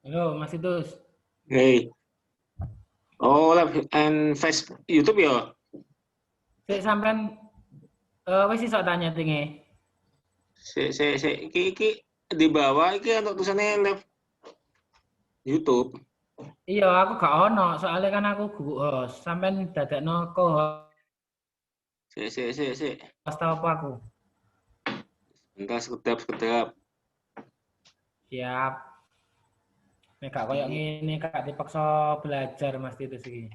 Halo, Mas Idus. Hei, oh, live and Facebook YouTube ya? Sik sampean wis iso tanya tinge. Iki di bawah iki untuk tulisannya live YouTube. Iya, aku gak ono, soalnya kan aku host. Sampean dadekno co-host Sik. tau apa aku? Bentar, sekedap. Siap. Nek gak koyo ngene gak dipaksa belajar Mas Idus iki.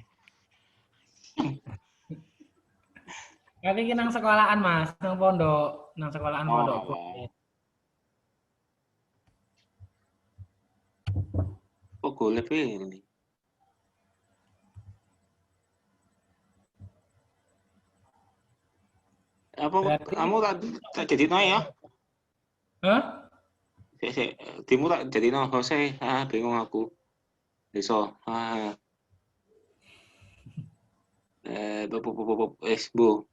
Tapi iki nang sekolahan Mas, nang pondok, nang sekolahan pondokku. Oh, kok gue live ini? Apa Berarti kamu tak jadi no ya? Hah? Sik, timu tak jadi no Jose. Bingung aku. Iso. Bu.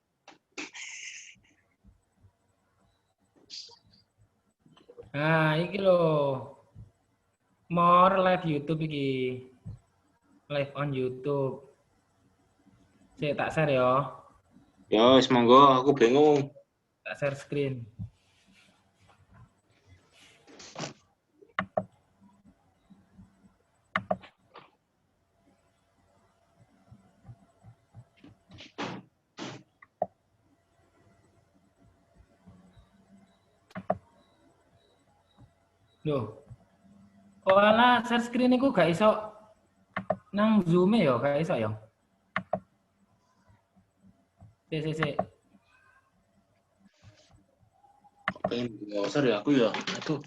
Nah, iki lho. More live YouTube iki. Live on YouTube. Sik tak share ya. Ya, monggo aku bingung. Tak share screen. Loh, oh alah, share screen iku gak iso nang Zoom ya, gak iso ya. Sik. Pengen browser ya aku ya. Aduh.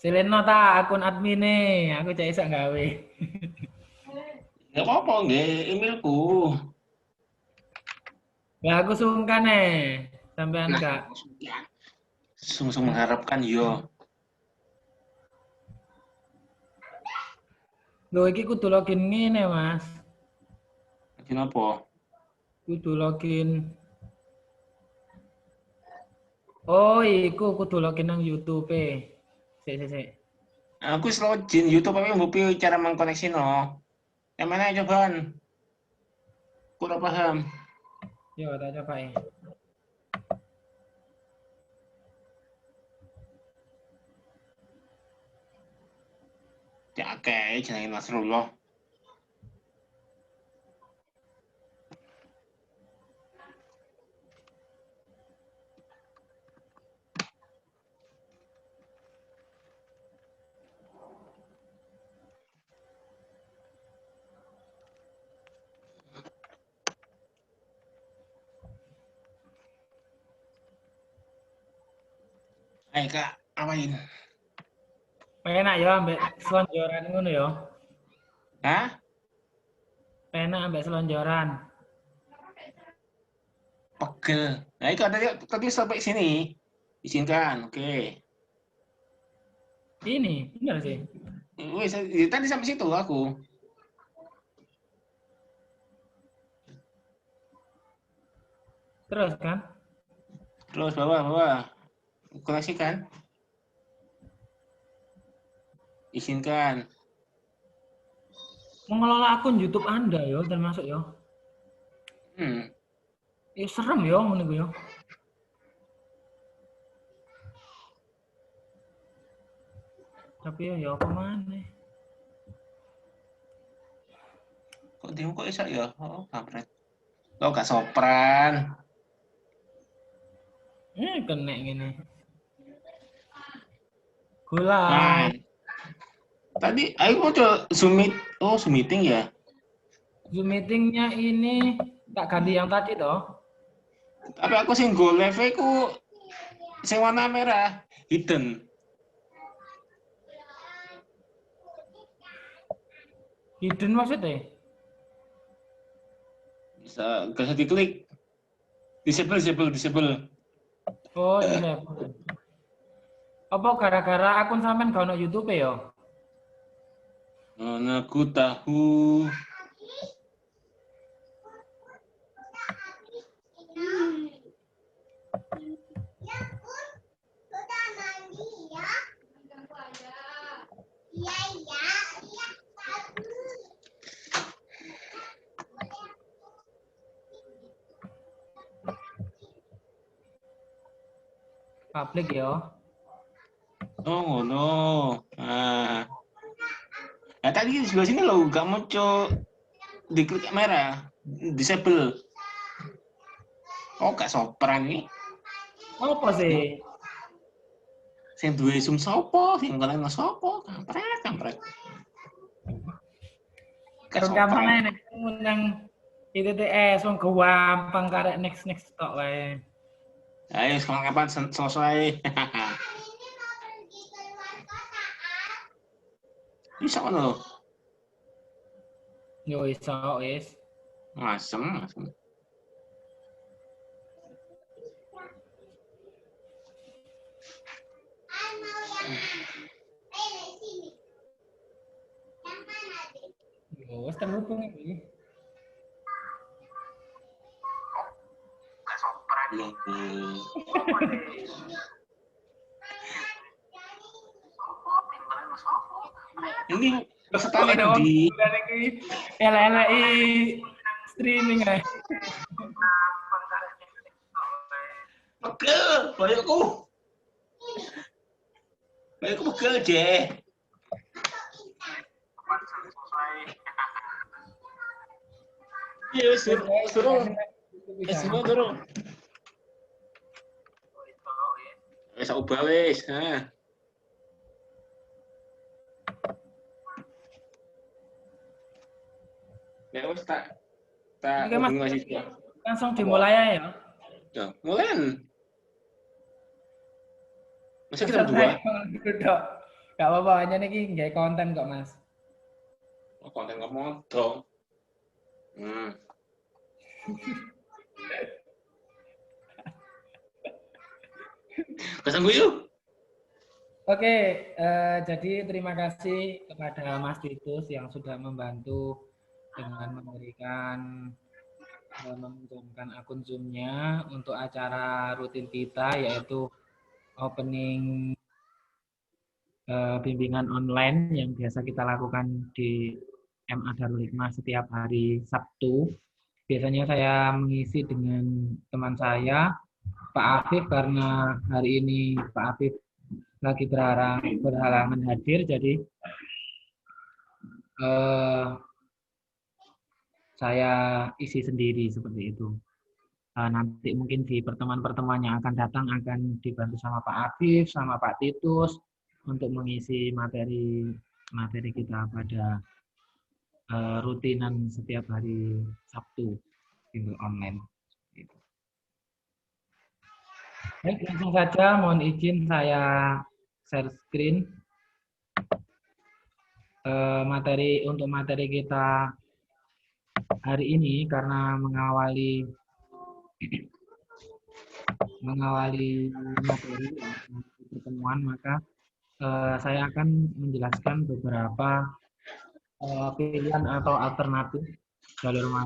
Sileno ta akun admine, aku cek iso gawe. Gak apa-apa, nggih, emailku. Lah aku sungkan sampean Nah, gak. sungguh mengharapkan yo. Lho iki kudu login ngene, Mas. Kenapa? Kudu login. Oh, iku kudu login nang YouTube. Sik. Aku login YouTube tapi mbok piye cara mengkoneksi no. Yang mana cobaan? Kurang paham. Yo tak coba ya. Ya kayak jenenge Nasrullah. Ayo Kak, apain? Penak yo ambek selonjoran ngono yo. Hah? Penak ambek selonjoran. Pegel. Nah, itu ada tadi sampai sini. Izinkan, oke. Ini bener sih. Wih, tadi sampai situ aku. Terus kan? Terus bawah. Koneksikan. Izinkan. Mengelola akun YouTube Anda yo termasuk yo. Hmm. Ya serem yo ngono iku yo. Tapi ya apa maneh. Kok demo kok iso ya? Oh, kampret. Lo gak sopran. Kena ngene. Gula. Nah, tadi aku mau coba Zoom meeting ya. Zoom meetingnya ini tak ganti yang tadi toh. Tapi aku sing go live ku sing warna merah, hidden. Hidden maksudnya? Bisa gak usah diklik. Disable. Oh, disable. Apa gara-gara akun sampean gak ono YouTube ya? Mana ku tahu. Public ya. Oh no. Nah, tadi di sebelah sini lo gak muncul diklik merah. Disable. Oh, gak soperan nih. Apa sih? Sing duwe sum sopo, sing kalian sopo, kampret. Gak Terus gampang soperan. aja nang ITTS wong gampang karek next tok wae. Ayo, sekarang kapan selesai? Bisa kan lo? Yo iso wis. Masem. Yo wis terhubung iki. Ini pesertanya di LLI streaming ae. pegel, bayarku pegel je. Iya, suruh turun. Wis ubah wis. Ya wis tak Oke, Mas. hubungi mahasiswa. Langsung dimulai aja ya. Ya, mulai. Masa kita berdua? Gak apa-apa, hanya nih nggak konten kok, Mas. Oh, konten ngomong dong. Kesanggu yuk. Oke, jadi terima kasih kepada Mas Titus yang sudah membantu dengan memberikan meminjamkan akun Zoom-nya untuk acara rutin kita yaitu opening bimbingan online yang biasa kita lakukan di MA Darul Hikmah setiap hari Sabtu. Biasanya saya mengisi dengan teman saya, Pak Afif, karena hari ini Pak Afif lagi berhalangan hadir, jadi saya isi sendiri seperti itu. Nanti mungkin di pertemuan-pertemuan yang akan datang akan dibantu sama Pak Afif, sama Pak Titus untuk mengisi materi kita pada rutinan setiap hari Sabtu bimbel online. Baik, langsung saja mohon izin saya share screen materi kita hari ini karena mengawali materi pertemuan, maka saya akan menjelaskan beberapa pilihan atau alternatif jalur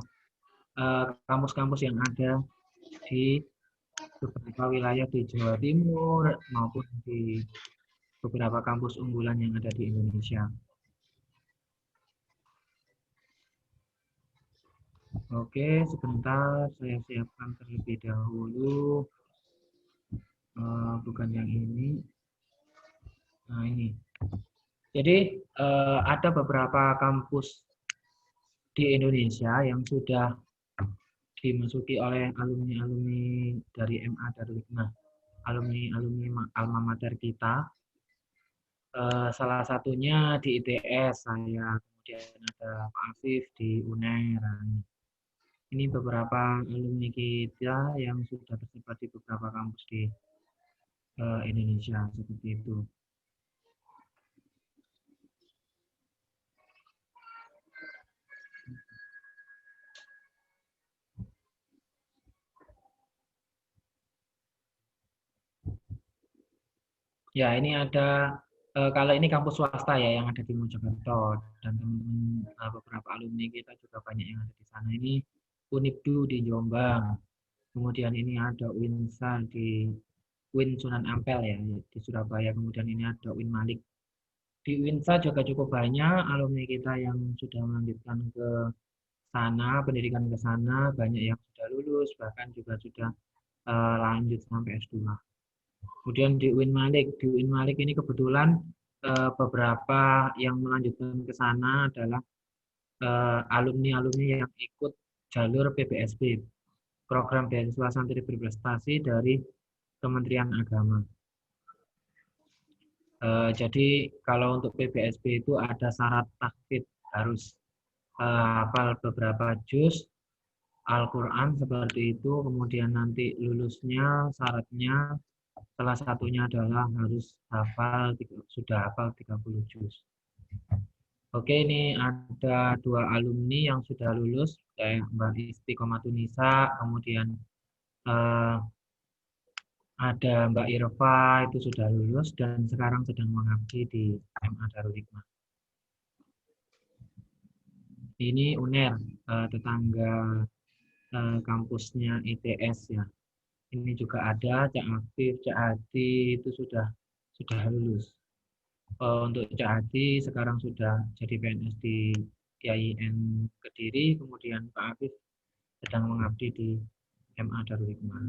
kampus-kampus yang ada di beberapa wilayah di Jawa Timur maupun di beberapa kampus unggulan yang ada di Indonesia. Oke, sebentar saya siapkan terlebih dahulu. Bukan yang ini. Nah, ini. Jadi ada beberapa kampus di Indonesia yang sudah dimasuki oleh alumni-alumni dari MA Darul Hikmah, alumni alma mater kita. Salah satunya di ITS saya, kemudian ada Pak Afif di UNER. Ini beberapa alumni kita yang sudah tersebar di beberapa kampus di Indonesia seperti itu. Ya, ini ada kalau ini kampus swasta ya yang ada di Mojokerto dan teman-teman beberapa alumni kita juga banyak yang ada di sana. Ini Unibdu di Jombang. Kemudian ini ada Uinsa di Uin Sunan Ampel ya di Surabaya. Kemudian ini ada Uin Malik. Di Uinsa juga cukup banyak alumni kita yang sudah melanjutkan ke sana, pendidikan ke sana, banyak yang sudah lulus, bahkan juga sudah lanjut sampai S2. Kemudian di UIN Malik ini kebetulan beberapa yang melanjutkan ke sana adalah alumni-alumni yang ikut jalur PBSB, Program Beasiswa Santri Berprestasi dari Kementerian Agama. Jadi kalau untuk PBSB itu ada syarat tahfidz, harus hafal beberapa juz Al-Quran seperti itu, kemudian nanti lulusnya syaratnya salah satunya adalah harus sudah hafal 30 juz. Oke, ini ada 2 alumni yang sudah lulus, kayak Mbak Istiqomatunisa, kemudian ada Mbak Irfa, itu sudah lulus dan sekarang sedang mengabdi di MA Darul Hikmah. Ini UNER, tetangga kampusnya ITS ya. Ini juga ada Cak Afif, Cak Hadi itu sudah lulus. Untuk Cak Hadi sekarang sudah jadi PNS di IAIN Kediri, kemudian Pak Afif sedang mengabdi di MA Darul Hikmah.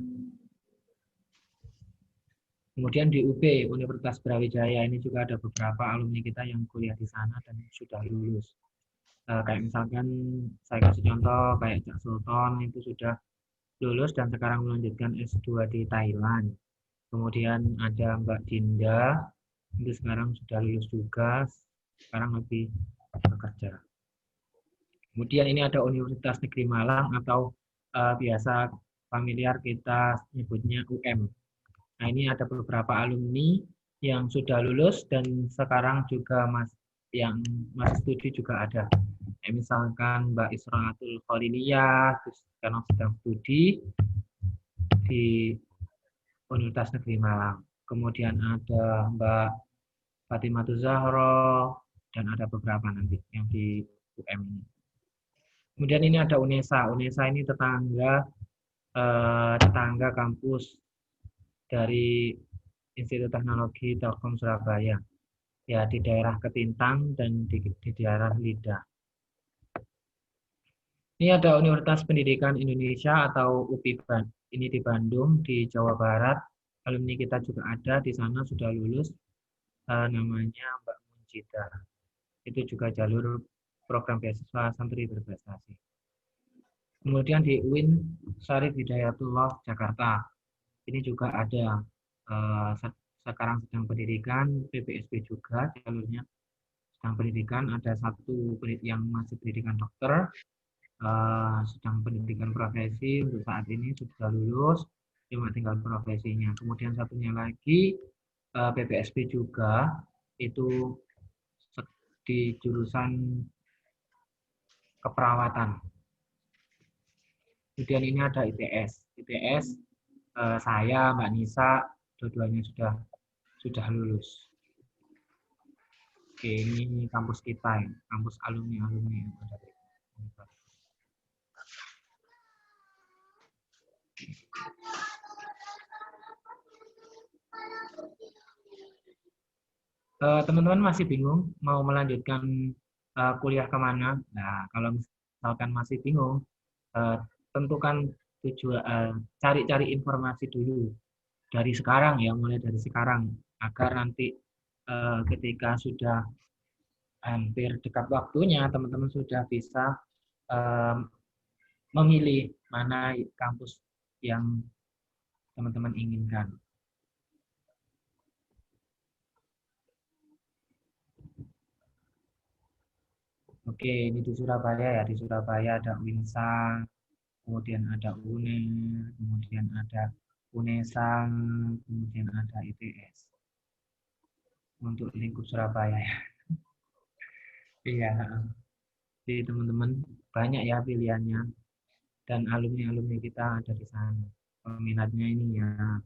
Kemudian di UB, Universitas Brawijaya, ini juga ada beberapa alumni kita yang kuliah di sana dan sudah lulus. Kayak misalkan saya kasih contoh kayak Cak Sultan itu sudah lulus dan sekarang melanjutkan S2 di Thailand. Kemudian ada Mbak Dinda, itu sekarang sudah lulus juga, sekarang lagi bekerja. Kemudian ini ada Universitas Negeri Malang atau biasa familiar kita sebutnya UM. Nah, ini ada beberapa alumni yang sudah lulus dan sekarang juga yang masih studi juga ada. Misalkan Mbak Israatul Khaliliyah, sekarang sedang studi di Universitas Negeri Malang. Kemudian ada Mbak Fatimah Zahra dan ada beberapa nanti yang di UM ini. Kemudian ini ada UNESA. UNESA ini tetangga kampus dari Institut Teknologi Telkom Surabaya. Ya, di daerah Ketintang dan di daerah Lidah. Ini ada Universitas Pendidikan Indonesia atau UPI ini di Bandung, di Jawa Barat. Alumni kita juga ada di sana sudah lulus. Namanya Mbak Munjida. Itu juga jalur program beasiswa santri berprestasi. Kemudian di UIN Syarif Hidayatullah Jakarta. Ini juga ada sekarang sedang pendidikan, PBSB juga jalurnya sedang pendidikan, ada satu yang masih pendidikan dokter, sedang pendidikan profesi untuk saat ini sudah lulus, cuma tinggal profesinya. Kemudian satunya lagi PBSB juga itu di jurusan keperawatan. Kemudian ini ada ITS. ITS saya, Mbak Nisa, dua-duanya sudah lulus. Oke, ini kampus kita, ya. Kampus alumni-alumni yang ada di teman-teman masih bingung mau melanjutkan kuliah kemana? Nah, kalau misalkan masih bingung, tentukan tujuan, cari-cari informasi dulu dari sekarang ya, mulai dari sekarang agar nanti ketika sudah hampir dekat waktunya, teman-teman sudah bisa memilih mana kampus yang teman-teman inginkan. Oke, ini di Surabaya ya. Di Surabaya ada UINSA, kemudian ada UNER, kemudian ada UNESA, kemudian ada ITS. Untuk lingkup Surabaya ya. Iya. Jadi teman-teman banyak ya pilihannya dan alumni-alumni kita ada di sana. Peminatnya ini ya.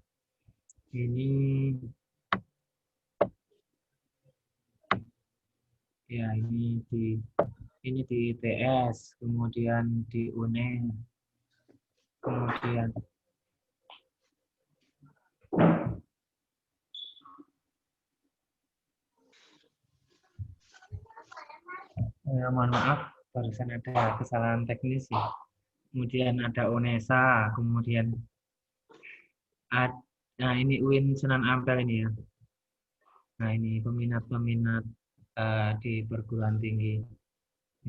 Ini Ya, ini di ITS, kemudian di UNER, kemudian mohon maaf, barusan ada kesalahan teknis ya. Kemudian ada UNESA, kemudian nah ini UIN Sunan Ampel ini ya. Nah ini peminat-peminat di perguruan tinggi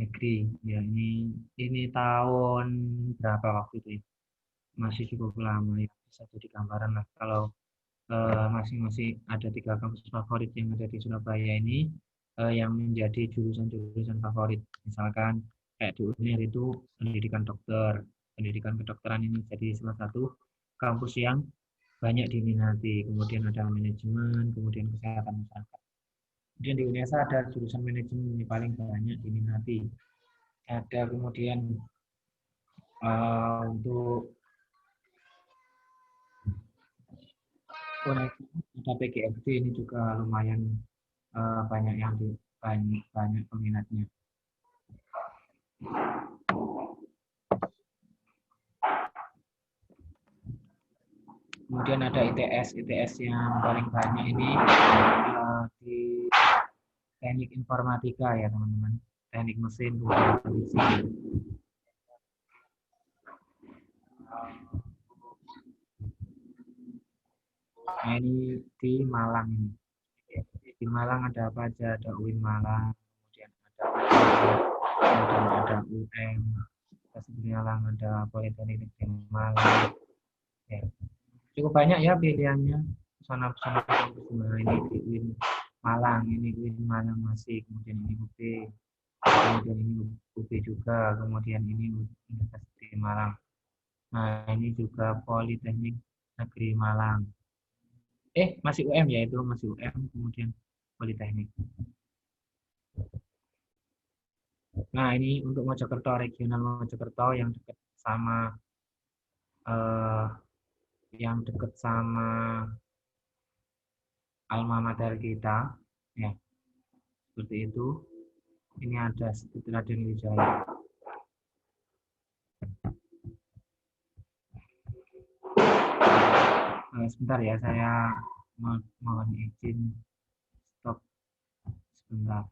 negeri ya, ini tahun berapa waktu itu ya? Masih cukup lama ya, bisa jadi gambaran lah kalau masing-masing ada 3 kampus favorit yang ada di Surabaya ini yang menjadi jurusan-jurusan favorit. Misalkan kayak di UNER itu pendidikan dokter, pendidikan kedokteran ini jadi salah satu kampus yang banyak diminati. Kemudian ada manajemen, kemudian kesehatan masyarakat. Kemudian di UNESA ada jurusan manajemen yang paling banyak diminati. Ada kemudian untuk ada PGFD ini juga lumayan banyak yang banyak peminatnya. Kemudian ada ITS yang paling banyak ini di teknik informatika ya teman-teman, teknik mesin, kemudian nah ini di Malang ini. Di Malang ada apa aja? Ada UIN Malang, kemudian ada UM, di Malang ada Politeknik di Malang. Ya. Cukup banyak ya pilihannya. Sana-sana ini di UIN Malang, ini UIN Malang masih, kemudian ini UB, kemudian ini UB juga, kemudian ini Universitas Malang. Nah ini juga Politeknik Negeri Malang. Masih UM ya, itu masih UM, kemudian Politeknik. Nah ini untuk Mojokerto, regional Mojokerto yang dekat sama alma mater kita, ya seperti itu. Ini ada Raden Wijaya. Sebentar ya, saya mohon izin stop sebentar.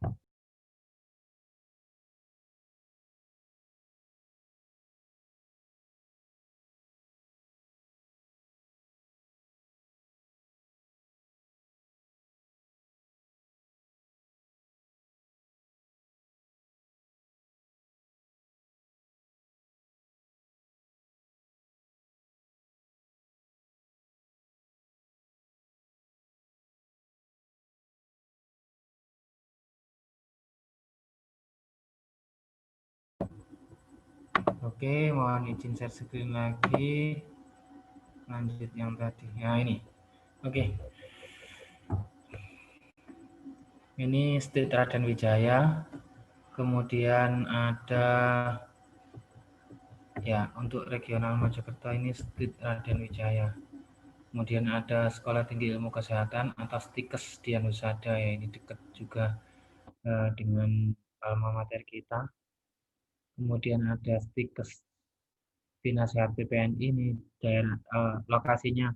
Oke, mohon izin share screen lagi. Lanjut yang tadi. Ya ini. Oke. Ini State Raden Wijaya. Kemudian ada ya untuk regional Mojokerto ini State Raden Wijaya. Kemudian ada Sekolah Tinggi Ilmu Kesehatan atau STIKES Dianusada ya, ini dekat juga dengan alma mater kita. Kemudian ada STIKES Binasehat PPNI, ini daerah lokasinya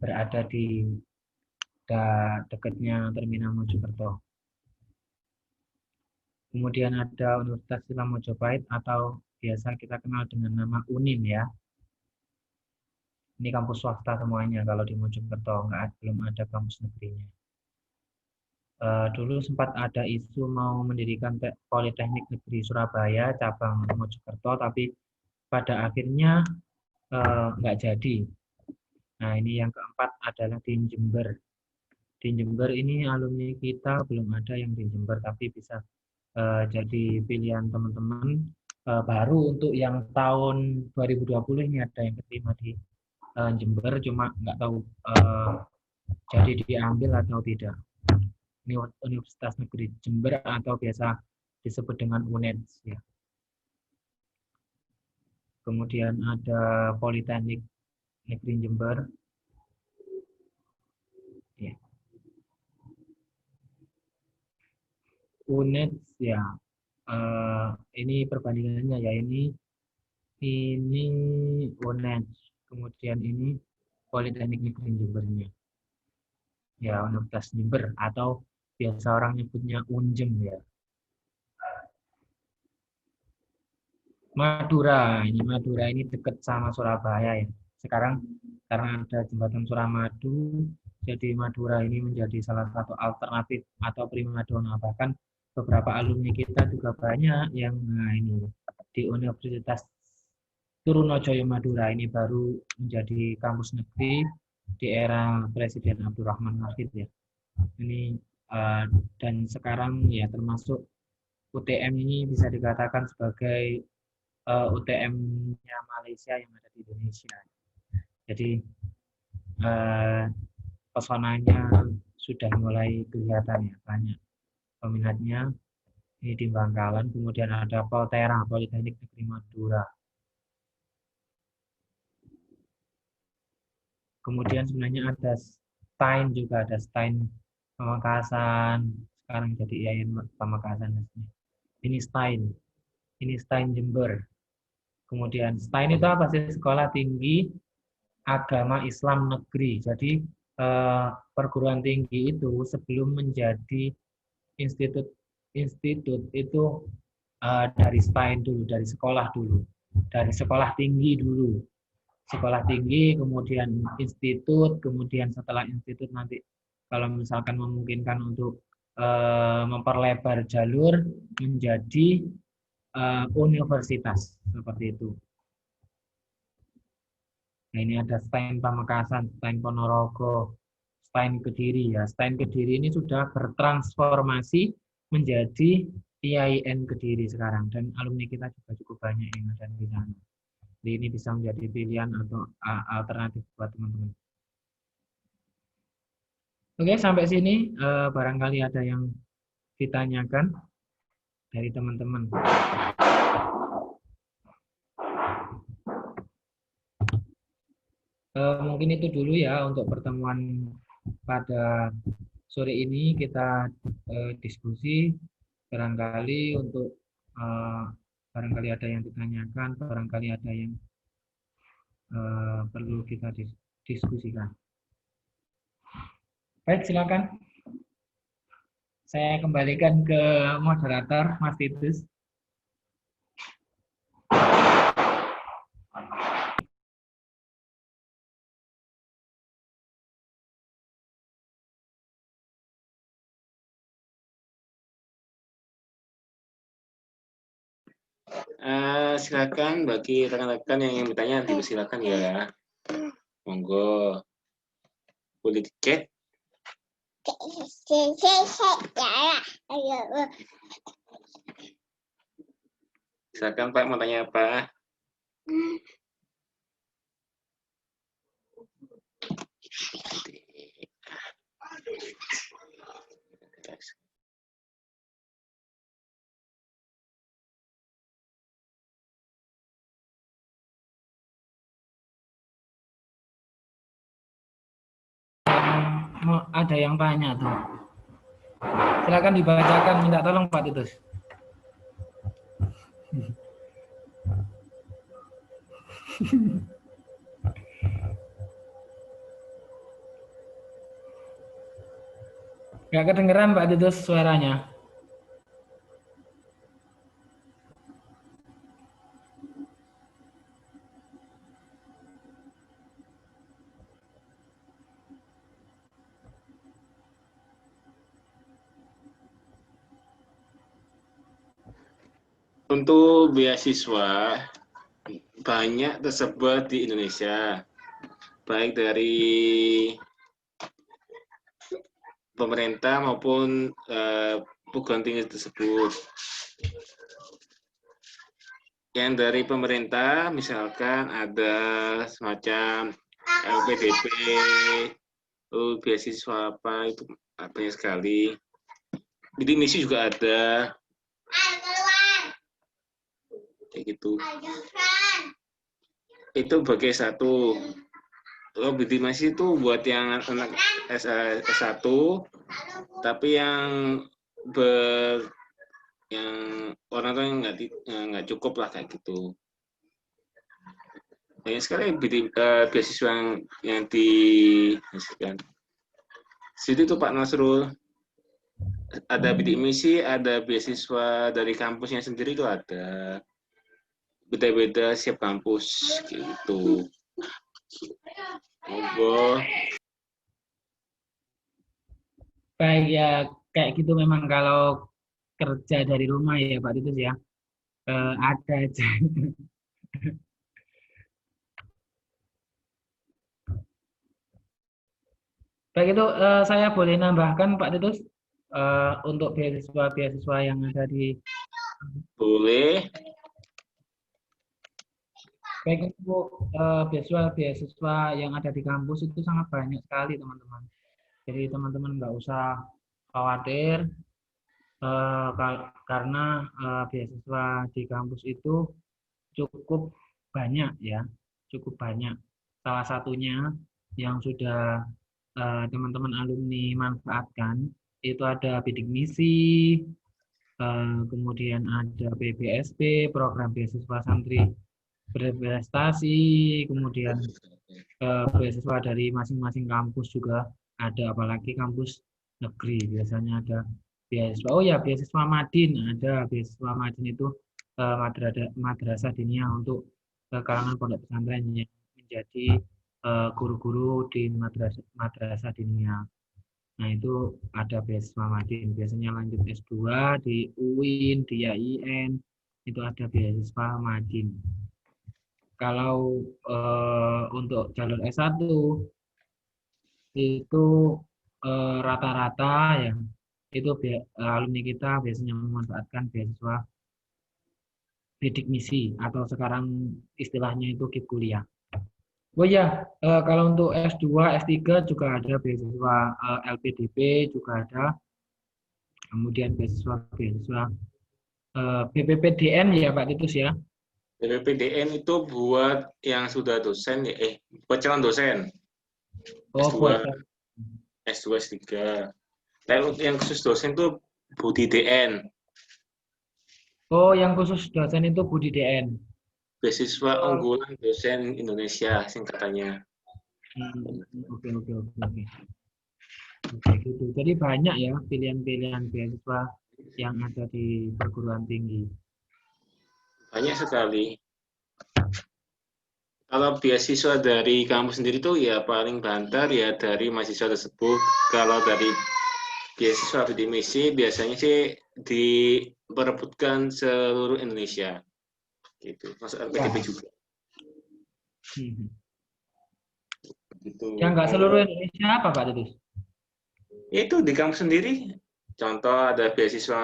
berada di dekatnya Terminal Mojokerto. Kemudian ada Universitas Islam Mojopahit atau biasa kita kenal dengan nama UNIN ya. Ini kampus swasta semuanya kalau di Mojokerto, belum ada kampus negerinya. Dulu sempat ada isu mau mendirikan Politeknik Negeri Surabaya cabang Mojokerto, tapi pada akhirnya nggak jadi. Nah ini yang keempat adalah di Jember. Di Jember ini alumni kita belum ada yang di Jember, tapi bisa jadi pilihan teman-teman. Baru untuk yang tahun 2020 ini ada yang keterima di Jember, cuma nggak tahu jadi diambil atau tidak. Ini Universitas Negeri Jember atau biasa disebut dengan UNED. Ya. Kemudian ada Politeknik Negeri Jember. Ya. UNED ya, ini perbandingannya ya, ini UNED, kemudian ini Politeknik Negeri Jembernya, ya Universitas Jember atau biasa orang nyebutnya Unjem ya. Madura ini dekat sama Surabaya ya. Sekarang karena ada jembatan Suramadu, jadi Madura ini menjadi salah satu alternatif atau primadona. Bahkan beberapa alumni kita juga banyak yang ini di Universitas Trunojoyo Madura ini baru menjadi kampus negeri di era Presiden Abdurrahman Wahid ya. Ini dan sekarang ya termasuk UTM ini bisa dikatakan sebagai UTM-nya Malaysia yang ada di Indonesia. Jadi pesonanya sudah mulai kelihatan ya, banyak peminatnya. Ini di Bangkalan, kemudian ada Poltera, Politeknik Negeri Madura. Kemudian sebenarnya ada STAIN juga, ada STAIN Pamekasan, sekarang jadi IAIN Pamekasan. Ini STAIN Jember. Kemudian STAIN itu apa sih? Sekolah Tinggi Agama Islam Negeri. Jadi perguruan tinggi itu sebelum menjadi institut itu dari STAIN dulu, dari sekolah dulu, dari sekolah tinggi dulu. Sekolah tinggi, kemudian institut, kemudian setelah institut nanti kalau misalkan memungkinkan untuk memperlebar jalur menjadi universitas seperti itu. Nah, ini ada STAIN Pamekasan, STAIN Ponorogo, STAIN Kediri ya. STAIN Kediri ini sudah bertransformasi menjadi IAIN Kediri sekarang, dan alumni kita juga cukup banyak yang ada di sana. Jadi ini bisa menjadi pilihan atau alternatif buat teman-teman. Oke, sampai sini barangkali ada yang ditanyakan dari teman-teman. Mungkin itu dulu ya untuk pertemuan pada sore ini. Kita diskusi, barangkali untuk barangkali ada yang ditanyakan, barangkali ada yang perlu kita diskusikan. Baik, silakan. Saya kembalikan ke moderator, Mas Titus. Silakan bagi rekan-rekan yang ingin bertanya, silakan ya. Monggo. Boleh dicek. Silakan Pak, mau tanya apa? Ada yang tanya tuh. Silakan dibacakan, minta tolong Pak Titus. Nggak kedengeran Pak Titus suaranya. Untuk beasiswa banyak tersebar di Indonesia, baik dari pemerintah maupun perguruan tinggi tersebut. Yang dari pemerintah misalkan ada semacam LPDP, beasiswa apa itu banyak sekali. Jadi misi juga ada. Kayak gitu. Itu bagai satu. Kalau bidik misi itu buat yang anak S1, tapi yang yang orang tuh yang nggak cukup lah kayak gitu. Banyak sekali beasiswa yang dihasilkan. Situ tuh Pak Nasrul, ada bidik misi, ada beasiswa dari kampusnya sendiri tuh ada. Beda-beda setiap kampus gitu. Monggo. Baik ya, kayak gitu memang kalau kerja dari rumah ya Pak Titus ya. Ada aja. Baik itu saya boleh nambahkan Pak Titus untuk beasiswa-beasiswa yang ada di. Boleh. Baik untuk beasiswa-beasiswa yang ada di kampus itu sangat banyak sekali teman-teman. Jadi teman-teman nggak usah khawatir karena beasiswa di kampus itu cukup banyak ya, cukup banyak. Salah satunya yang sudah teman-teman alumni manfaatkan itu ada bidik misi, kemudian ada PBSP, program beasiswa santri berprestasi, kemudian beasiswa dari masing-masing kampus juga ada, apalagi kampus negeri biasanya ada beasiswa. Oh ya, beasiswa Madin ada, beasiswa Madin itu madrasah diniyah untuk kalangan pondok pesantren yang menjadi guru-guru di madrasah diniyah. Nah, itu ada beasiswa Madin. Biasanya lanjut S2 di UIN, di IAIN, itu ada beasiswa Madin. Kalau untuk jalur S1 itu rata-rata ya itu alumni kita biasanya memanfaatkan beasiswa bidik misi atau sekarang istilahnya itu KIP kuliah. Oh ya, kalau untuk S2, S3 juga ada beasiswa LPDP juga ada, kemudian beasiswa BPPDN ya Pak Titus ya. BPPDN itu buat yang sudah dosen ya, buat calon dosen. Oh, S2, buat S2, S3. Lalu yang khusus dosen itu Budi DN, Oh, yang khusus dosen itu Budi DN. beasiswa Oh, unggulan dosen Indonesia singkatannya. oke oke oke oke. Oke, gitu. Jadi banyak ya pilihan-pilihan beasiswa yang ada di perguruan tinggi. Banyak sekali. Kalau beasiswa dari kampus sendiri tuh ya paling banter ya dari mahasiswa tersebut. Kalau dari beasiswa bidik misi biasanya sih diperebutkan seluruh Indonesia. Gitu. Masuk LPDP Wah. juga. Gitu. Yang nggak seluruh Monggo. Indonesia apa Pak Titus? Itu di kampus sendiri. Contoh ada beasiswa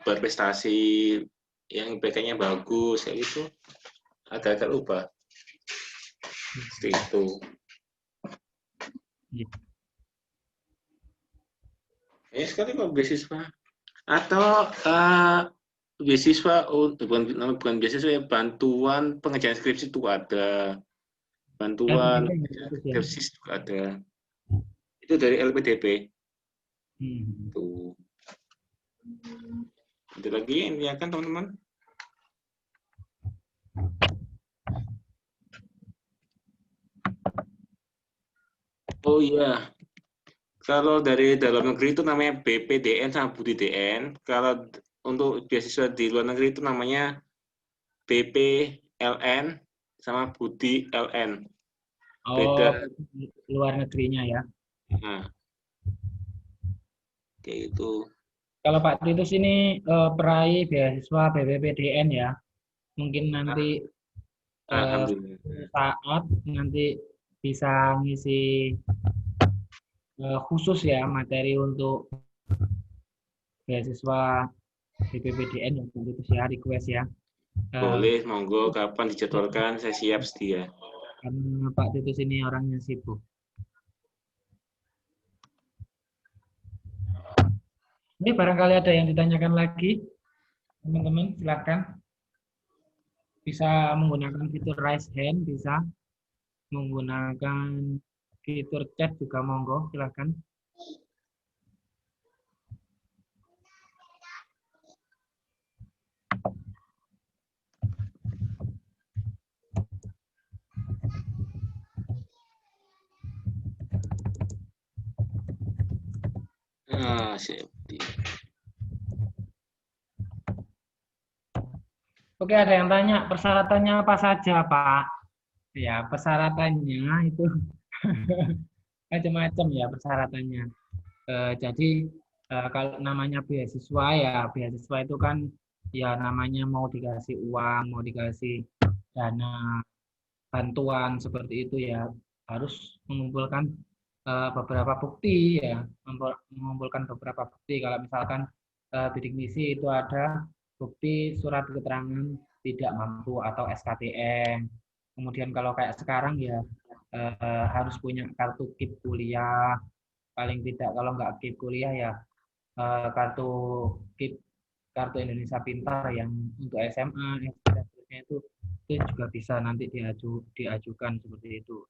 berprestasi yang IPK-nya bagus kayak gitu. Agak-agak lupa. Seperti itu. Ya. Ya sekali kok beasiswa. Atau beasiswa, bukan beasiswa ya, bantuan pengerjaan skripsi itu ada. Bantuan LPDP ya, Pak Titus ya. skripsi juga ada. Itu dari LPDP. Hmm. Tuh. Ada lagi yang diakan teman-teman? Oh iya, kalau dari dalam negeri itu namanya BPDN sama Budi DN. Kalau untuk beasiswa di luar negeri itu namanya BPLN sama Budi LN. Oh, Beda. luar negerinya ya. Nah, kayak itu. Kalau Pak Titus ini peraih beasiswa BPPDN ya. Mungkin nanti Alhamdulillah. saat nanti bisa ngisi khusus ya materi untuk beasiswa BPPDN yang itu ya request ya. Boleh, monggo. Kapan dijadwalkan, saya siap sedia. Karena Pak Titus ini orangnya sibuk. Ini barangkali ada yang ditanyakan lagi, teman-teman silakan. Bisa menggunakan fitur raise hand, bisa menggunakan fitur chat juga monggo, silakan. Sip. Oke, ada yang tanya persyaratannya apa saja, Pak? Ya, persyaratannya itu macam-macam ya persyaratannya. Jadi kalau namanya beasiswa ya beasiswa itu kan ya namanya mau dikasih uang, mau dikasih dana bantuan seperti itu ya harus mengumpulkan beberapa bukti ya, mengumpulkan beberapa bukti. Kalau misalkan bidik misi itu ada bukti surat keterangan tidak mampu atau SKTM. Kemudian kalau kayak sekarang ya harus punya kartu KIP kuliah, paling tidak kalau nggak KIP kuliah ya kartu KIP, kartu Indonesia Pintar yang untuk SMA, SD dan seterusnya itu juga bisa nanti diajukan seperti itu.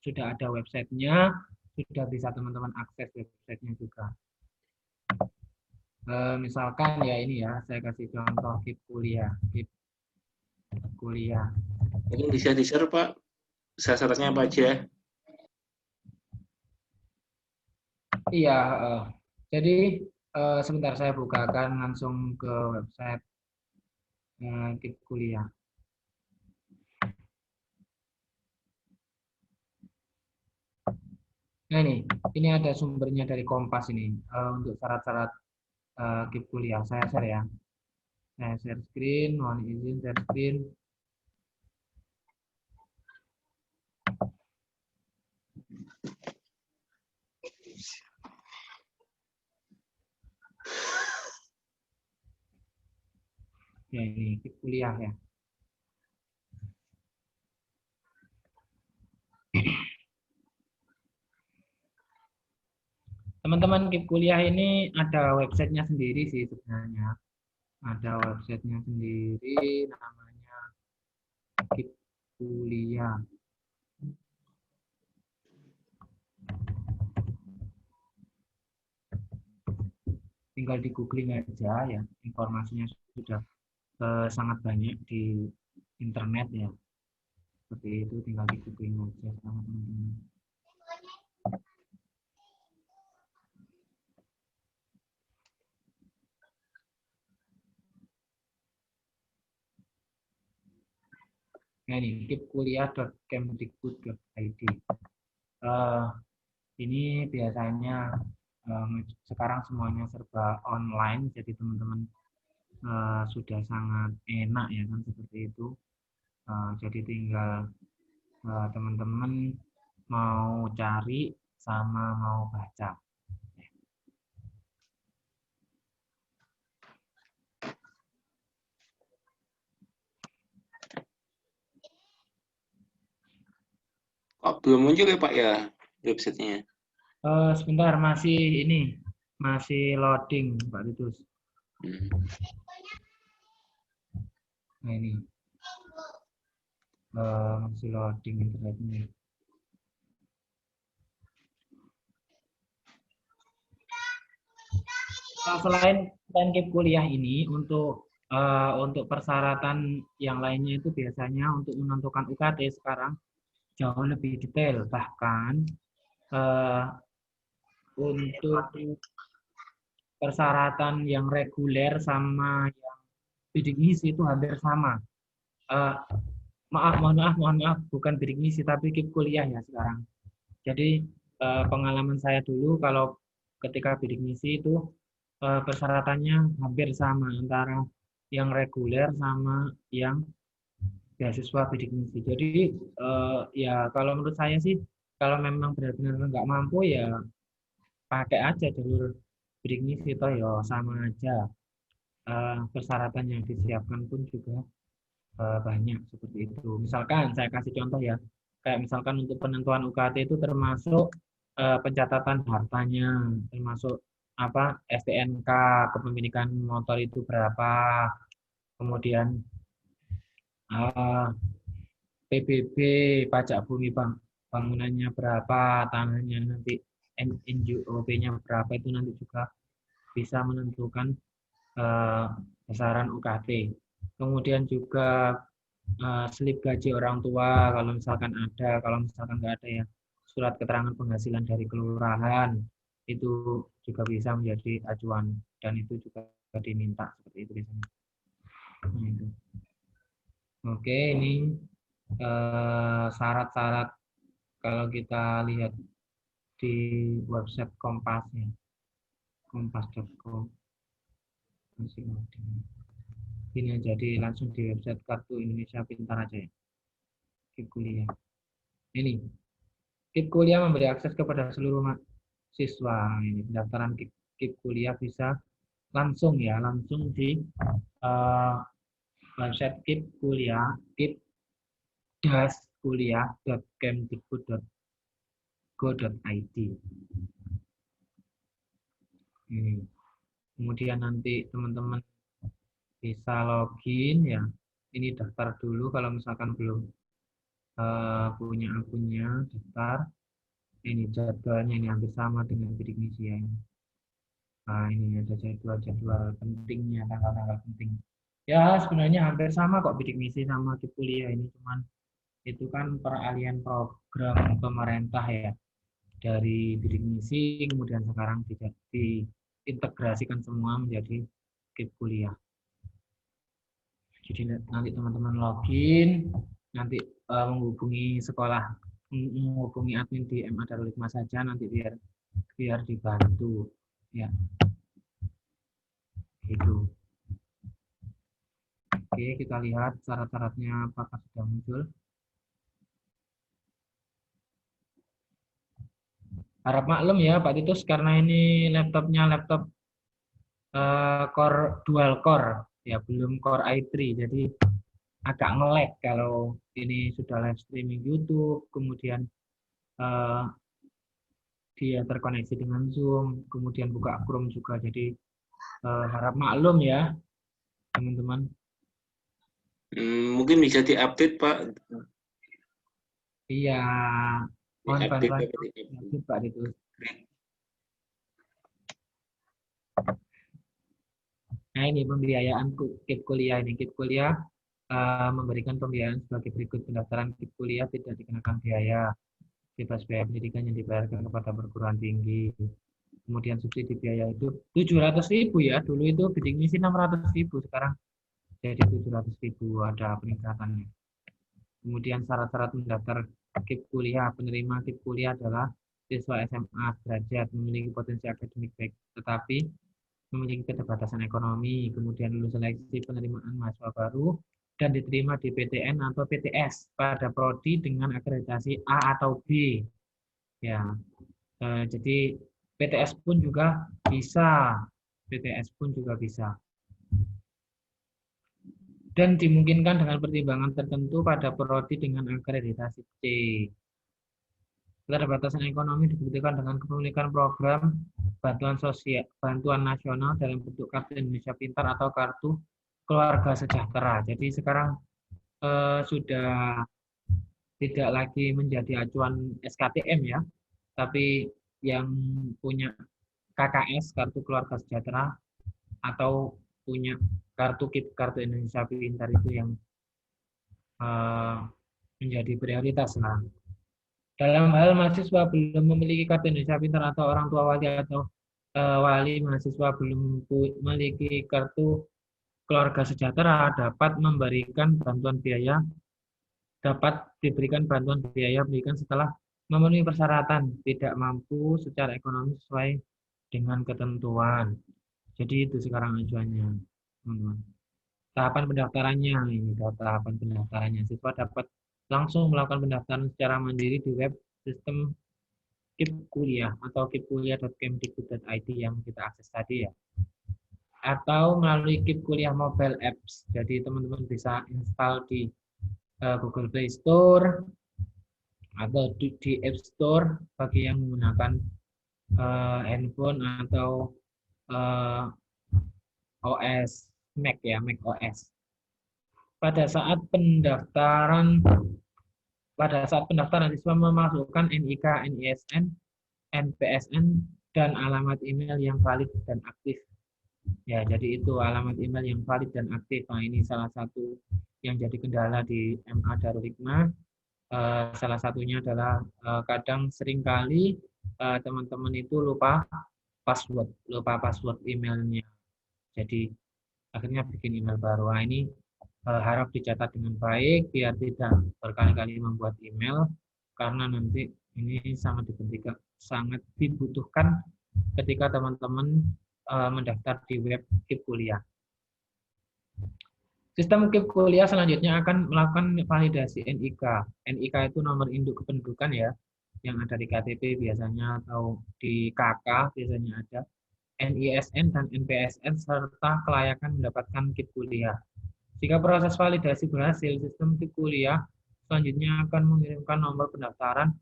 Sudah ada websitenya, sudah bisa teman-teman akses websitenya juga. Misalkan ya ini ya, saya kasih contoh KIP kuliah, KIP kuliah. Mungkin bisa di-share, Pak, syaratnya apa aja? Iya, jadi sebentar saya bukakan langsung ke website KIP kuliah. Nah ini ada sumbernya dari Kompas ini untuk syarat-syarat KIP kuliah. Saya share ya. Saya share screen, mohon izin share screen. Ya ini KIP kuliah ya. Teman-teman KIP kuliah ini ada websitenya sendiri sih sebenarnya. Ada websitenya sendiri namanya KIP kuliah. Tinggal di googling aja ya, informasinya sudah sangat banyak di internet ya. Seperti itu tinggal di googling aja sama teman-teman. Nah ini kipkuliah.kemdikbud.id. Ini biasanya sekarang semuanya serba online, jadi teman-teman sudah sangat enak ya kan seperti itu. Jadi tinggal teman-teman mau cari sama mau baca. Kok belum muncul ya, Pak, ya, websitenya? Sebentar, masih loading, Pak Titus. Nah ini masih loading internetnya. Selain KIP kuliah ini untuk persyaratan yang lainnya itu biasanya untuk menentukan UKT sekarang jauh lebih detail, bahkan untuk persyaratan yang reguler sama yang bidik misi itu hampir sama. Mohon maaf, bukan bidik misi tapi KIP kuliah ya sekarang. Jadi pengalaman saya dulu kalau ketika bidik misi itu persyaratannya hampir sama antara yang reguler sama yang beasiswa bidik misi. Jadi ya kalau menurut saya sih kalau memang benar-benar nggak mampu ya pakai aja jalur bidik misi toh ya sama aja. Persyaratan yang disiapkan pun juga banyak seperti itu. Misalkan saya kasih contoh ya, kayak misalkan untuk penentuan UKT itu termasuk pencatatan hartanya, termasuk apa STNK, kepemilikan motor itu berapa, kemudian PBB, pajak bumi bangunannya berapa, tanahnya nanti NJOP-nya berapa itu nanti juga bisa menentukan besaran UKT. Kemudian juga slip gaji orang tua kalau misalkan ada, kalau misalkan nggak ada ya surat keterangan penghasilan dari kelurahan itu juga bisa menjadi acuan, dan itu juga diminta seperti itu biasanya. Nah, itu. Oke, ini syarat-syarat kalau kita lihat di website Kompasnya, kompas.com. Ini jadi langsung di website Kartu Indonesia Pintar aja ya. KIP Kuliah. Ini KIP Kuliah memberi akses kepada seluruh siswa. Ini pendaftaran KIP Kuliah bisa langsung ya, langsung di website KIP Kuliah, kip-kuliah.kemdikbud.go.id. Kemudian nanti teman-teman bisa login ya. Ini daftar dulu kalau misalkan belum punya akunnya, daftar. Ini jadwalnya ini hampir sama dengan bidik misi ya. Nah, ini ada jadwal pentingnya, tanggal-tanggal penting. Ya, sebenarnya hampir sama kok bidik misi sama KIP Kuliah ini, cuman itu kan peralihan program pemerintah ya. Dari bidik misi kemudian sekarang diintegrasikan semua menjadi KIP Kuliah. Jadi nanti teman-teman login, nanti menghubungi sekolah, menghubungi admin di MA Darul Hikmah saja, nanti biar dibantu ya. Itu. Oke, kita lihat syarat-syaratnya apakah sudah muncul. Harap maklum ya Pak Titus, karena ini laptopnya laptop core dual core ya, belum core i3, jadi agak nge-lag kalau ini sudah live streaming YouTube, kemudian dia terkoneksi dengan Zoom, kemudian buka Chrome juga, jadi harap maklum ya teman-teman. Mungkin bisa diupdate Pak. Iya, mohon bantuan Pak Titus. Nah, ini pembiayaan KIP Kuliah ini. KIP Kuliah memberikan pembiayaan sebagai berikut. Pendaftaran KIP Kuliah tidak dikenakan biaya. Bebas biaya pendidikan yang dibayarkan kepada perguruan tinggi. Kemudian subsidi biaya itu 700.000 ya. Dulu itu bidik misi 600.000, sekarang jadi 700.000, ada peningkatannya. Kemudian syarat-syarat mendaftar KIP Kuliah. Penerima KIP Kuliah adalah siswa SMA derajat, memiliki potensi akademik baik, tetapi memiliki keterbatasan ekonomi, kemudian lulus seleksi penerimaan mahasiswa baru, dan diterima di PTN atau PTS pada prodi dengan akreditasi A atau B. Ya, jadi PTS pun juga bisa, PTS pun juga bisa. Dan dimungkinkan dengan pertimbangan tertentu pada prodi dengan akreditasi C. Keterbatasan ekonomi dibuktikan dengan kepemilikan program bantuan sosial, bantuan nasional dalam bentuk Kartu Indonesia Pintar atau Kartu Keluarga Sejahtera. Jadi sekarang sudah tidak lagi menjadi acuan SKTM ya, tapi yang punya KKS, Kartu Keluarga Sejahtera, atau punya kartu KIP, Kartu Indonesia Pintar, itu yang menjadi prioritas. Nah, dalam hal mahasiswa belum memiliki Kartu Indonesia Pintar atau orang tua wali atau wali mahasiswa belum memiliki Kartu Keluarga Sejahtera, dapat diberikan bantuan biaya pendidikan setelah memenuhi persyaratan, tidak mampu secara ekonomi sesuai dengan ketentuan. Jadi itu sekarang acuannya, teman-teman. Tahapan pendaftarannya, ini tahapan pendaftarannya. Siswa dapat langsung melakukan pendaftaran secara mandiri di web sistem KIP Kuliah atau kipkuliah.kemdikbud.id yang kita akses tadi ya. Atau melalui KIP Kuliah Mobile Apps. Jadi teman-teman bisa install di Google Play Store atau di App Store bagi yang menggunakan handphone atau OS Mac ya, Mac OS. Pada saat pendaftaran siswa memasukkan NIK, NISN, NPSN, dan alamat email yang valid dan aktif. Ya, jadi itu alamat email yang valid dan aktif. Nah, ini salah satu yang jadi kendala di MA Darul Hikmah. Salah satunya adalah kadang seringkali teman-teman itu lupa lupa password emailnya. Jadi akhirnya bikin email baru. Nah, ini harap dicatat dengan baik biar tidak berkali-kali membuat email, karena nanti ini sangat dibutuhkan ketika teman-teman mendaftar di web KIP Kuliah. Sistem KIP Kuliah selanjutnya akan melakukan validasi NIK. NIK itu nomor induk kependudukan ya, yang ada di KTP biasanya atau di KK biasanya ada. NISN dan NPSN serta kelayakan mendapatkan KIP Kuliah. Jika proses validasi berhasil, sistem KIP Kuliah selanjutnya akan mengirimkan nomor pendaftaran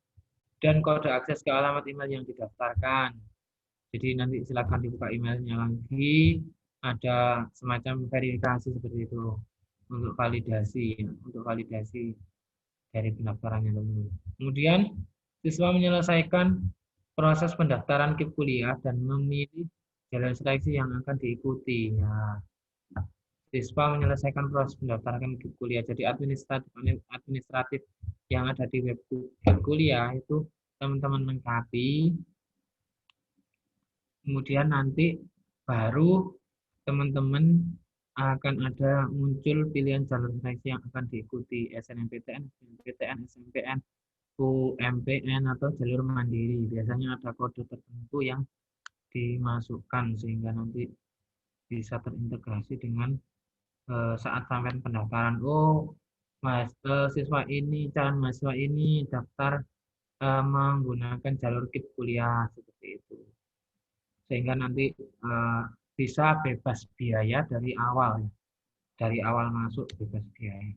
dan kode akses ke alamat email yang didaftarkan. Jadi nanti silakan dibuka emailnya lagi, ada semacam verifikasi seperti itu untuk validasi dari pendaftarannya teman-teman. Kemudian siswa menyelesaikan proses pendaftaran KIP Kuliah dan memilih jalur seleksi yang akan diikuti. Nah, siswa menyelesaikan proses pendaftaran KIP Kuliah. Jadi administratif yang ada di web KIP Kuliah itu teman-teman lengkapi. Kemudian nanti baru teman-teman akan ada muncul pilihan jalur seleksi yang akan diikuti, SNMPTN, SNMPTN, SNMPN, UMPN atau jalur mandiri. Biasanya ada kode tertentu yang dimasukkan sehingga nanti bisa terintegrasi dengan saat sampai pendaftaran. Oh, siswa ini, calon mahasiswa ini daftar menggunakan jalur KIP Kuliah seperti itu. Sehingga nanti bisa bebas biaya dari awal. Dari awal masuk bebas biaya.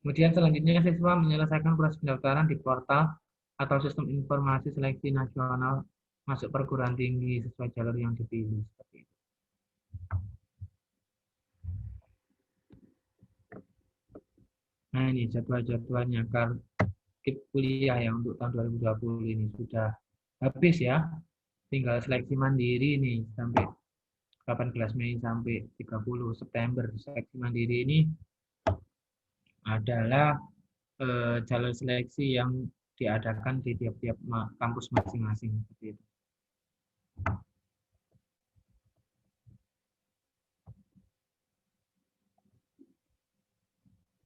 Kemudian selanjutnya siswa menyelesaikan proses pendaftaran di portal atau sistem informasi seleksi nasional masuk perguruan tinggi sesuai jalur yang dipilih. Seperti itu. Nah, ini jadwal-jadwalnya KIP Kuliah yang untuk tahun 2020 ini sudah habis ya. Tinggal seleksi mandiri nih sampai 18 Mei sampai 30 September. Seleksi mandiri ini adalah jalur seleksi yang diadakan di tiap-tiap kampus masing-masing seperti itu.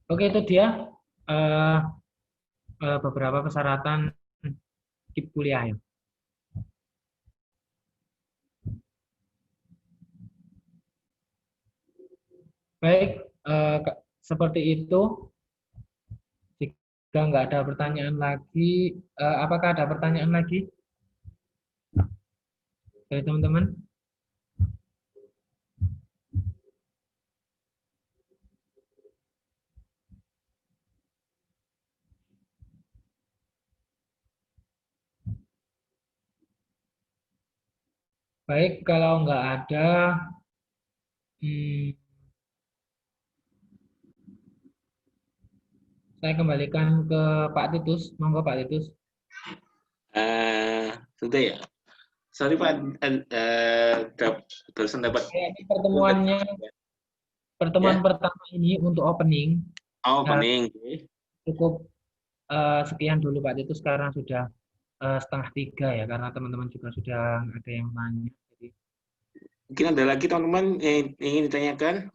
Oke, itu dia beberapa persyaratan KIP Kuliah ya. Baik, seperti itu. Jika nggak ada pertanyaan lagi, apakah ada pertanyaan lagi dari teman-teman? Baik, kalau nggak ada, saya kembalikan ke Pak Titus. Monggo Pak Titus. Sudah ya. Sorry Pak, barusan dapat. Ini pertemuan pertama ini untuk opening. Oh, opening. Cukup sekian dulu Pak Titus, karena sudah 2:30 ya, karena teman-teman juga sudah ada yang nanya. Jadi, mungkin ada lagi teman-teman yang ingin ditanyakan?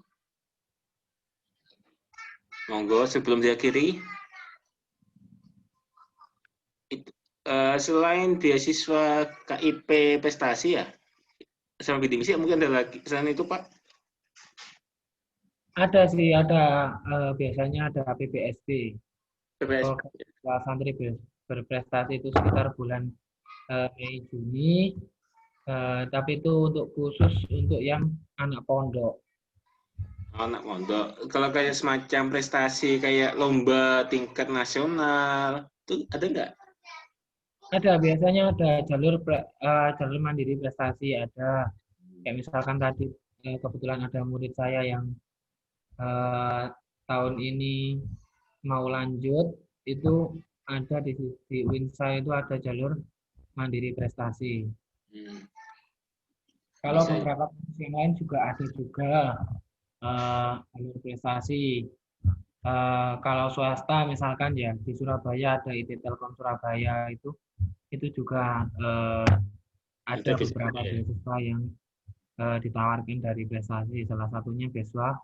Monggo sebelum diakhiri. Selain beasiswa KIP prestasi ya, sama bidik misi mungkin ada lagi selain itu Pak? Ada sih, ada biasanya ada PPSB. Santri berprestasi itu sekitar bulan Mei Juni, tapi itu untuk khusus untuk yang anak pondok. Anak pondok. Kalau kayak semacam prestasi kayak lomba tingkat nasional, itu ada nggak? Ada, biasanya ada jalur mandiri prestasi ada. Kayak misalkan tadi kebetulan ada murid saya yang tahun ini mau lanjut, itu ada di Winsa itu ada jalur mandiri prestasi. Kalau beberapa kampus yang lain juga ada juga jalur prestasi. Kalau swasta misalkan ya di Surabaya ada IT Telkom Surabaya itu juga Ada ada beasiswa beberapa ya. beasiswa yang ditawarkan dari prestasi. Salah satunya beasiswa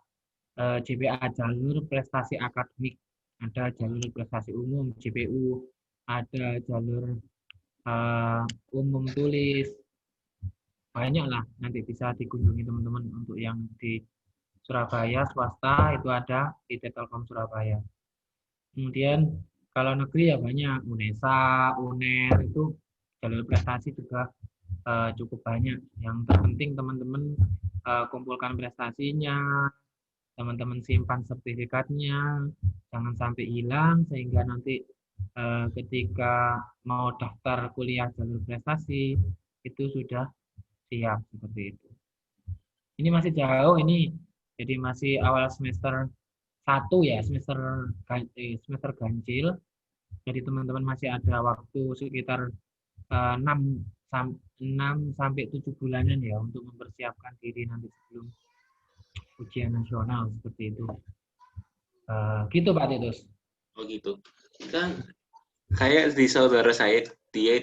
JPA, jalur prestasi akademik. Ada jalur prestasi umum JPU, ada jalur umum tulis. Banyak lah, nanti bisa dikunjungi teman-teman. Untuk yang di Surabaya swasta itu ada di Telkom Surabaya. Kemudian kalau negeri ya banyak, UNESA, UNER itu jalur prestasi juga cukup banyak. Yang terpenting teman-teman kumpulkan prestasinya, teman-teman simpan sertifikatnya, jangan sampai hilang sehingga nanti ketika mau daftar kuliah jalur prestasi itu sudah siap seperti itu. Ini masih jauh ini, jadi masih awal semester 1 ya, semester ganjil. Jadi teman-teman masih ada waktu sekitar 6 sampai 7 bulanan ya untuk mempersiapkan diri nanti sebelum ujian nasional seperti itu. Gitu Pak Titus. Oh gitu. Kan kayak di saudara saya, dia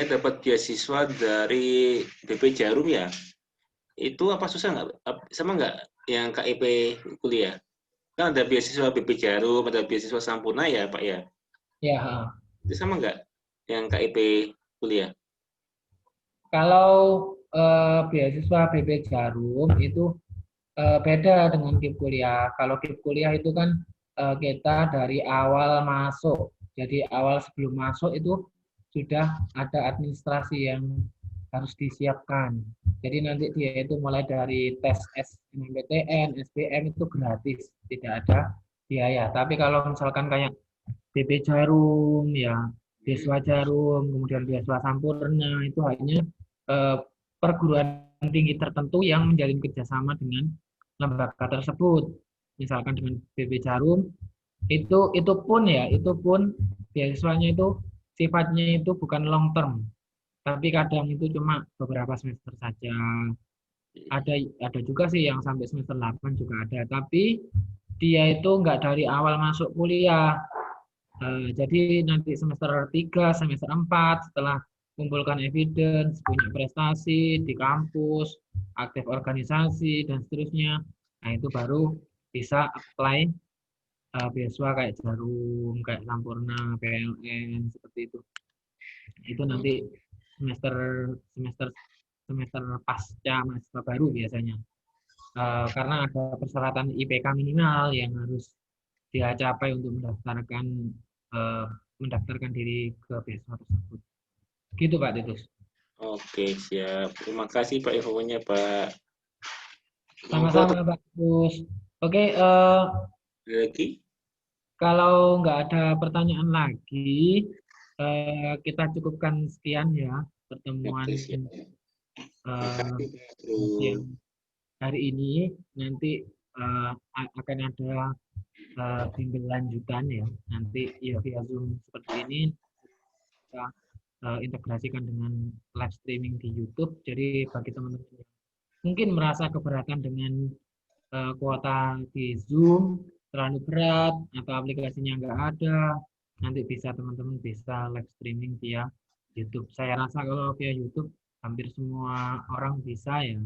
dapat beasiswa dari BP Jarum ya. Itu apa susah nggak? Sama nggak yang KIP kuliah? Kan ada beasiswa BP Jarum, ada beasiswa Sampurna ya Pak ya. Ya, Itu sama nggak yang KIP kuliah? kalau beasiswa BP Jarum itu beda dengan KIP kuliah. Kalau KIP kuliah itu kan kita dari awal masuk. Jadi awal sebelum masuk itu sudah ada administrasi yang harus disiapkan. Jadi nanti dia itu mulai dari tes SNMPTN, SBM itu gratis, tidak ada biaya. Tapi kalau misalkan kayak BP Jarum, ya beasiswa Jarum, kemudian beasiswa Sampurna itu hanya eh, perguruan tinggi tertentu yang menjalin kerjasama dengan lembaga tersebut. Misalkan dengan BP Jarum, itu pun beasiswanya itu sifatnya itu bukan long term, tapi kadang itu cuma beberapa semester saja. Ada juga sih yang sampai semester 8 juga ada, tapi dia itu nggak dari awal masuk kuliah. Jadi nanti semester 3, semester 4 setelah kumpulkan evidence, punya prestasi di kampus, aktif organisasi dan seterusnya. Nah, itu baru bisa apply beasiswa kayak Jarum, kayak Sampurna, PLN seperti itu. Itu nanti semester semester semester pasca mahasiswa baru biasanya. Karena ada persyaratan IPK minimal yang harus dia capai untuk eh, mendaftarkan diri ke beasiswa tersebut. Gitu Pak Titus. Oke, siap. Terima kasih Pak infonya, Pak. Monggo Sama-sama Pak Titus. Oke, lagi. kalau nggak ada pertanyaan lagi, kita cukupkan sekian ya pertemuan Oke, siap. eh, Makasih, Pak Bro. yang hari ini. Nanti akan ada bimbel lanjutan ya. Nanti ya via Zoom seperti ini kita integrasikan dengan live streaming di YouTube. Jadi bagi teman-teman yang mungkin merasa keberatan dengan kuota di Zoom terlalu berat atau aplikasinya nggak ada, nanti teman-teman bisa live streaming via YouTube. Saya rasa kalau via YouTube hampir semua orang bisa ya.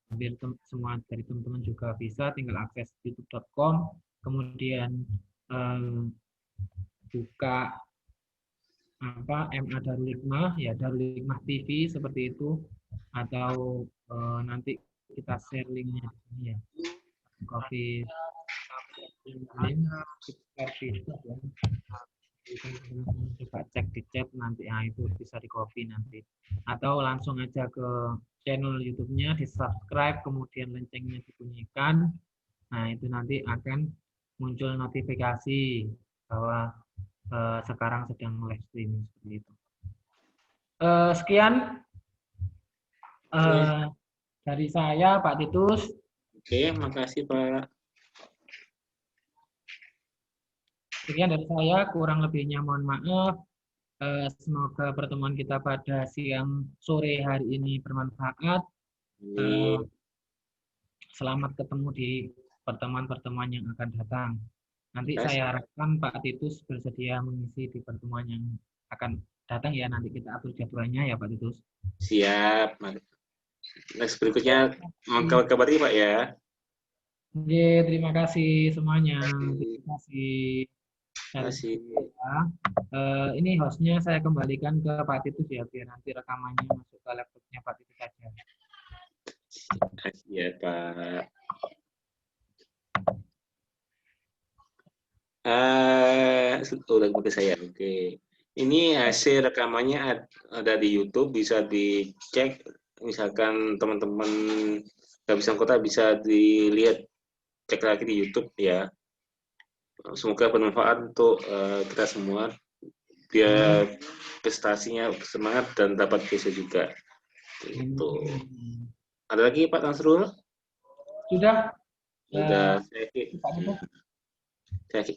Hampir semua dari teman-teman juga bisa, tinggal akses youtube.com, kemudian buka MA Darul Hikmah ya, Darul Hikmah TV seperti itu, atau nanti kita share linknya di sini ya, copy link share di chat ya. Coba cek di chat nanti, itu bisa di copy nanti, atau langsung aja ke channel YouTube-nya, di subscribe, kemudian loncengnya dibunyikan. Nah, itu nanti akan muncul notifikasi bahwa sekarang sedang live streaming seperti itu. Sekian dari saya, Pak Titus. Oke, makasih Pak. Sekian dari saya, kurang lebihnya mohon maaf. Semoga pertemuan kita pada siang sore hari ini bermanfaat. Selamat ketemu di pertemuan-pertemuan yang akan datang. Nanti saya harapkan Pak Titus bersedia mengisi di pertemuan yang akan datang ya, nanti kita atur jadwalnya ya Pak Titus. Siap. Next berikutnya mengkabar-kabari Pak ya. Oke, terima kasih semuanya. Terima Terima kasih. kasih. Ini hostnya saya kembalikan ke Pak Titus ya, biar nanti rekamannya masuk ke laptopnya Pak Titus saja. Ya Pak. Udah ke saya. Oke. Ini hasil rekamannya ada di YouTube, bisa dicek. Misalkan teman-teman kehabisan kota bisa dilihat, cek lagi di YouTube ya. Semoga bermanfaat untuk kita semua, biar prestasinya semangat dan dapat beasiswa juga. Gitu. Ada lagi Pak Nasrul? Sudah. Sudah.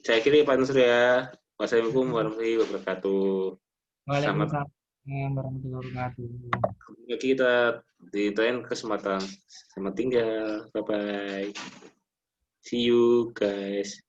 Saya kira Pak Nasrul ya. Wassalamualaikum warahmatullahi wabarakatuh. Selamat. Waalaikumsalam warahmatullahi wabarakatuh. Kita di lain kesempatan. Selamat tinggal. Bye bye. See you guys.